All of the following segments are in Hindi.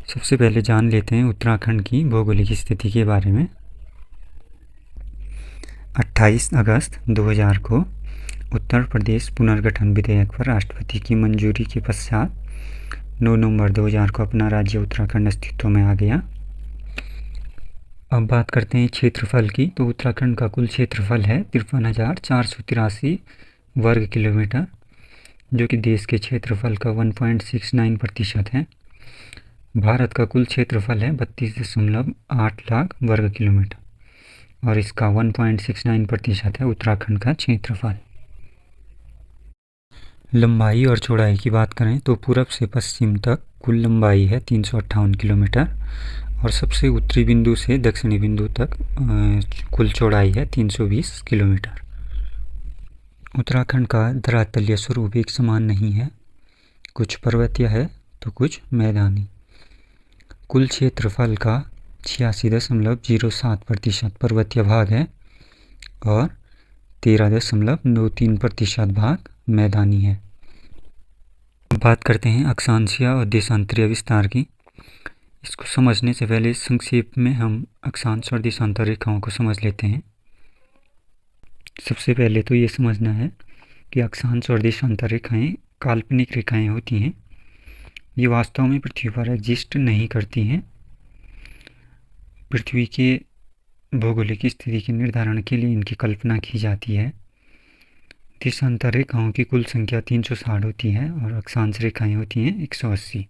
सबसे पहले जान लेते हैं उत्तराखंड की भौगोलिक स्थिति के बारे में। 28 अगस्त 2000 को उत्तर प्रदेश पुनर्गठन विधेयक पर राष्ट्रपति की मंजूरी के पश्चात 9 नवंबर 2000 को अपना राज्य उत्तराखंड अस्तित्व में आ गया। अब बात करते हैं क्षेत्रफल की। तो उत्तराखंड का कुल क्षेत्रफल है 53,483 वर्ग किलोमीटर, जो कि देश के क्षेत्रफल का 1.69% है। भारत का कुल क्षेत्रफल है 32.8 लाख वर्ग किलोमीटर और इसका 1.69% है उत्तराखंड का क्षेत्रफल। लंबाई और चौड़ाई की बात करें तो पूरब से पश्चिम तक कुल लंबाई है 358 किलोमीटर और सबसे उत्तरी बिंदु से दक्षिणी बिंदु तक कुल चौड़ाई है 320 किलोमीटर। उत्तराखंड का धरातलीय स्वरूप एक समान नहीं है, कुछ पर्वतीय है तो कुछ मैदानी। कुल क्षेत्रफल का 86.07% पर्वतीय भाग है और 13.93% भाग मैदानी है। बात करते हैं अक्षांशीय और देशांतरीय विस्तार की। इसको समझने से पहले संक्षेप में हम अक्षांश और देशांतर रेखाओं को समझ लेते हैं। सबसे पहले तो ये समझना है कि अक्षांश और देशांतर रेखाएं काल्पनिक रेखाएं होती हैं। ये वास्तव में पृथ्वी पर एग्जिस्ट नहीं करती हैं। पृथ्वी के भौगोलिक स्थिति के निर्धारण के लिए इनकी कल्पना की जाती है। देशांतर रेखाओं की कुल संख्या 360 होती है और अक्षांश रेखाएं होती हैं 180।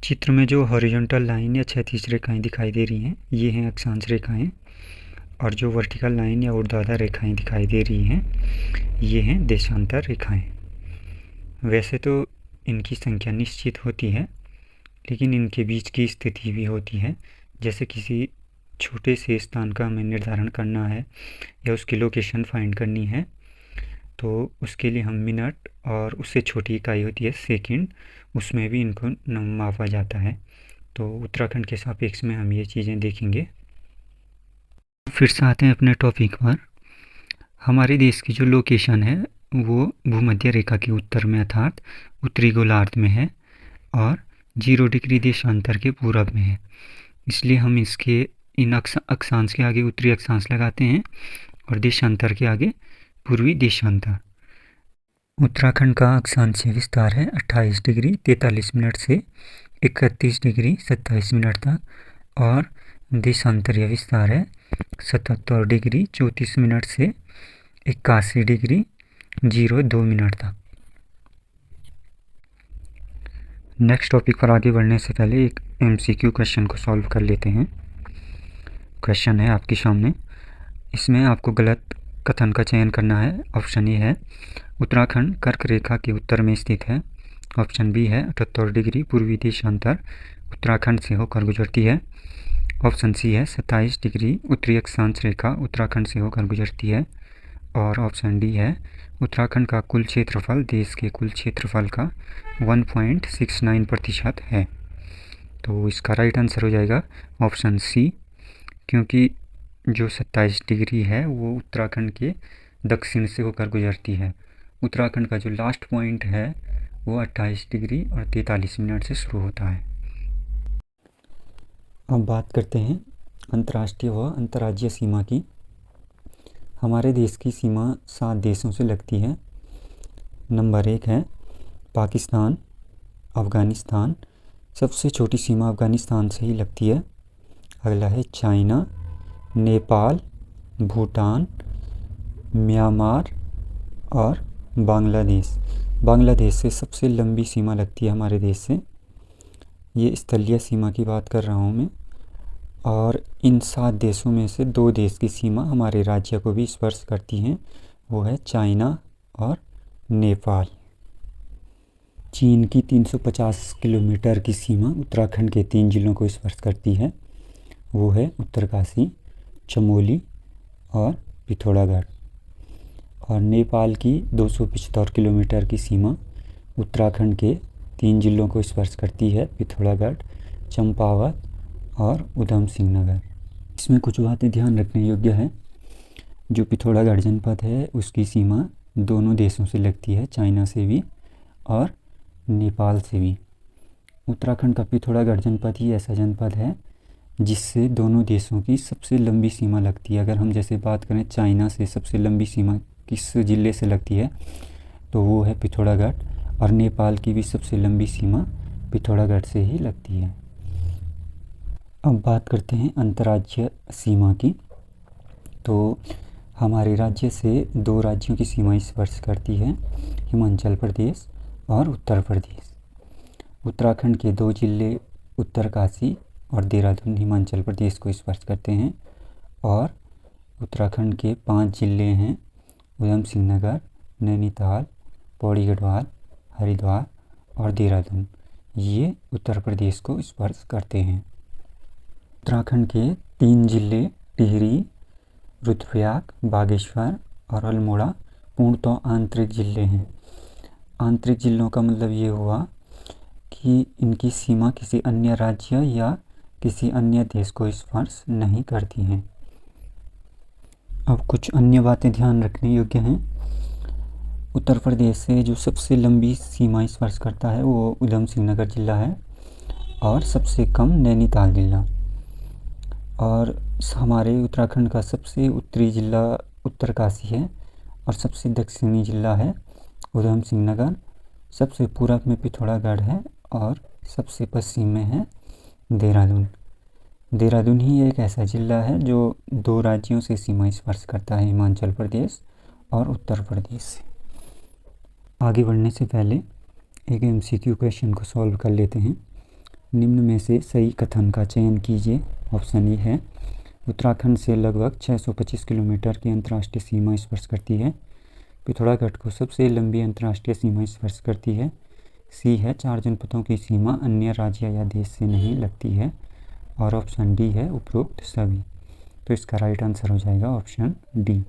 चित्र में जो हॉरिजॉन्टल लाइन या क्षैतिज रेखाएं दिखाई दे रही हैं, ये हैं अक्षांश रेखाएं, और जो वर्टिकल लाइन या ऊर्ध्वाधर रेखाएं दिखाई दे रही हैं, ये हैं देशांतर रेखाएं। वैसे तो इनकी संख्या निश्चित होती है, लेकिन इनके बीच की स्थिति भी होती है। जैसे किसी छोटे से स्थान का हमें निर्धारण करना है या उसकी लोकेशन फाइंड करनी है, तो उसके लिए हम मिनट और उससे छोटी इकाई होती है सेकंड, उसमें भी इनको मापा जाता है। तो उत्तराखंड के सापेक्ष में हम ये चीज़ें देखेंगे। फिर से आते हैं अपने टॉपिक पर। हमारे देश की जो लोकेशन है वो भूमध्य रेखा के उत्तर में अर्थात उत्तरी गोलार्ध में है और 0 डिग्री देशांतर के पूरब में है। इसलिए हम इसके इन अक्षांश के आगे उत्तरी अक्षांश लगाते हैं और देशांतर के आगे पूर्वी देशांतर। उत्तराखंड का अक्षांशीय विस्तार है 28 डिग्री 43 मिनट से 31 डिग्री 27 मिनट तक और देशांतरीय विस्तार है 77 डिग्री 34 मिनट से 81 डिग्री 02 मिनट तक। नेक्स्ट टॉपिक पर आगे बढ़ने से पहले एक MCQ क्वेश्चन को सॉल्व कर लेते हैं। क्वेश्चन है आपके सामने, इसमें आपको गलत कथन का चयन करना है। ऑप्शन ए है उत्तराखंड कर्क रेखा के उत्तर में स्थित है। ऑप्शन बी है 78 डिग्री पूर्वी देशांतर उत्तराखंड से होकर गुजरती है। ऑप्शन सी है 27 डिग्री उत्तरी अक्षांश रेखा उत्तराखंड से होकर गुजरती है। और ऑप्शन डी है उत्तराखंड का कुल क्षेत्रफल देश के कुल क्षेत्रफल का 1.69% है। तो इसका राइट आंसर हो जाएगा ऑप्शन सी, क्योंकि जो 27 डिग्री है वो उत्तराखंड के दक्षिण से होकर गुजरती है। उत्तराखंड का जो लास्ट पॉइंट है वो 28 डिग्री और 43 मिनट से शुरू होता है। अब बात करते हैं अंतर्राष्ट्रीय व अंतर्राज्यीय सीमा की। हमारे देश की सीमा 7 देशों से लगती है। नंबर 1 है पाकिस्तान, अफ़गानिस्तान। सबसे छोटी सीमा अफ़गानिस्तान से ही लगती है। अगला है चाइना, नेपाल, भूटान, म्यांमार और बांग्लादेश। बांग्लादेश से सबसे लंबी सीमा लगती है हमारे देश से। ये स्थलीय सीमा की बात कर रहा हूँ मैं। और इन 7 देशों में से 2 देश की सीमा हमारे राज्य को भी स्पर्श करती हैं, वो है चाइना और नेपाल। चीन की 350 किलोमीटर की सीमा उत्तराखंड के 3 जिलों को स्पर्श करती है, वो है उत्तरकाशी, चमोली और पिथौरागढ़। और नेपाल की 275 किलोमीटर की सीमा उत्तराखंड के 3 जिलों को स्पर्श करती है, पिथौरागढ़, चंपावत और उधम सिंह नगर। इसमें कुछ बातें ध्यान रखने योग्य है। जो पिथौरागढ़ जनपद है उसकी सीमा दोनों देशों से लगती है, चाइना से भी और नेपाल से भी। उत्तराखंड का पिथौरागढ़ जनपद ही ऐसा जनपद है जिससे दोनों देशों की सबसे लंबी सीमा लगती है। अगर हम जैसे बात करें चाइना से सबसे लंबी सीमा किस ज़िले से लगती है तो वो है पिथौरागढ़, और नेपाल की भी सबसे लंबी सीमा पिथौरागढ़ से ही लगती है। अब बात करते हैं अंतर्राज्यीय सीमा की। तो हमारे राज्य से दो राज्यों की सीमा स्पर्श करती है, हिमाचल प्रदेश और उत्तर प्रदेश। उत्तराखंड के दो जिले उत्तरकाशी और देहरादून हिमाचल प्रदेश को स्पर्श करते हैं, और उत्तराखंड के 5 जिले हैं उधम सिंह नगर, नैनीताल, पौड़ी गढ़वाल, हरिद्वार और देहरादून, ये उत्तर प्रदेश को स्पर्श करते हैं। उत्तराखंड के 3 जिले टिहरी, रुद्रप्रयाग, बागेश्वर और अल्मोड़ा पूर्णतः आंतरिक जिले हैं। आंतरिक जिलों का मतलब ये हुआ कि इनकी सीमा किसी अन्य राज्य या किसी अन्य देश को स्पर्श नहीं करती हैं। अब कुछ अन्य बातें ध्यान रखने योग्य हैं। उत्तर प्रदेश से जो सबसे लंबी सीमा स्पर्श करता है वो उधम सिंह नगर जिला है, और सबसे कम नैनीताल जिला। और हमारे उत्तराखंड का सबसे उत्तरी जिला उत्तरकाशी है, और सबसे दक्षिणी जिला है उधम सिंह नगर। सबसे पूरब में पिथौरागढ़ है, और सबसे पश्चिम में है देहरादून। देहरादून ही एक ऐसा जिला है जो 2 राज्यों से सीमा स्पर्श करता है, हिमाचल प्रदेश और उत्तर प्रदेश से। आगे बढ़ने से पहले एक MCQ क्वेश्चन को सॉल्व कर लेते हैं। निम्न में से सही कथन का चयन कीजिए। ऑप्शन ए है उत्तराखंड से लगभग 625 किलोमीटर की अंतर्राष्ट्रीय सीमा स्पर्श करती है। पिथौरागढ़ को सबसे लंबी अंतर्राष्ट्रीय सीमा स्पर्श करती है। सी है 4 जनपदों की सीमा अन्य राज्य या देश से नहीं लगती है। और ऑप्शन डी है उपरोक्त सभी। तो इसका राइट आंसर हो जाएगा ऑप्शन डी।